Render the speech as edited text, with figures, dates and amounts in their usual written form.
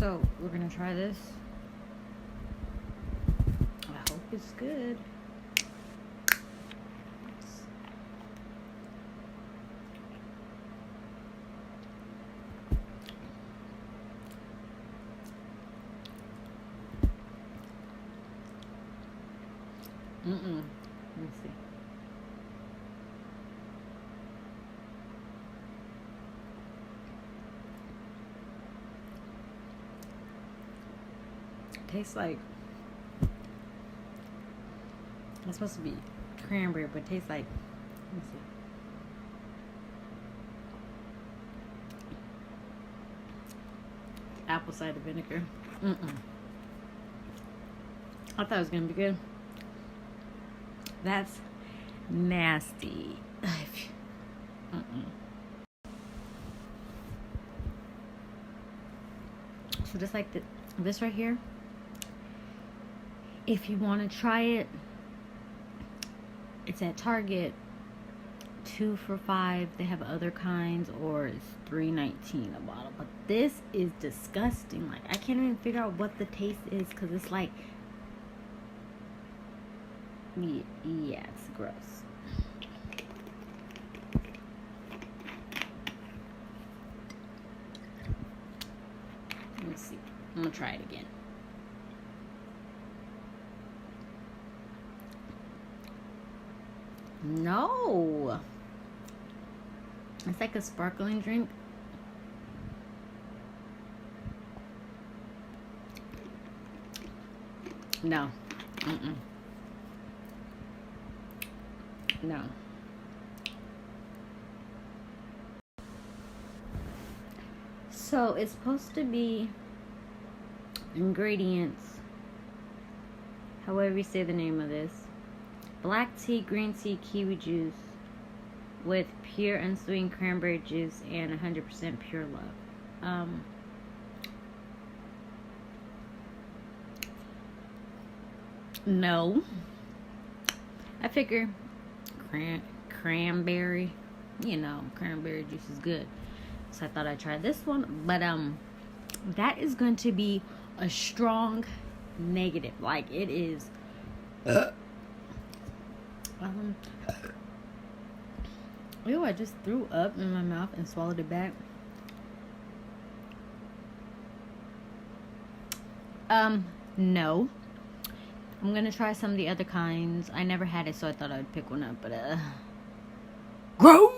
So we're gonna try this. I hope it's good. Let me see. Tastes like, it's supposed to be cranberry, but it tastes like, let me see. Apple cider vinegar. I thought it was gonna be good. That's nasty. So just like this right here, if you want to try it, it's at Target, 2 for $5. They have other kinds, or it's $3.19 a bottle. But this is disgusting. Like, I can't even figure out what the taste is, because it's like, yeah, it's gross. Let me see. I'm gonna try it again. No, it's like a sparkling drink. No. No. So it's supposed to be ingredients, however you say the name of this: black tea, green tea, kiwi juice with pure unsweetened cranberry juice and 100% pure love. No. I figure cranberry, cranberry juice is good. So I thought I'd try this one. But that is going to be a strong negative. Like, it is ew, I just threw up in my mouth and swallowed it back. No. I'm gonna try some of the other kinds. I never had it, so I thought I would pick one up, but gross!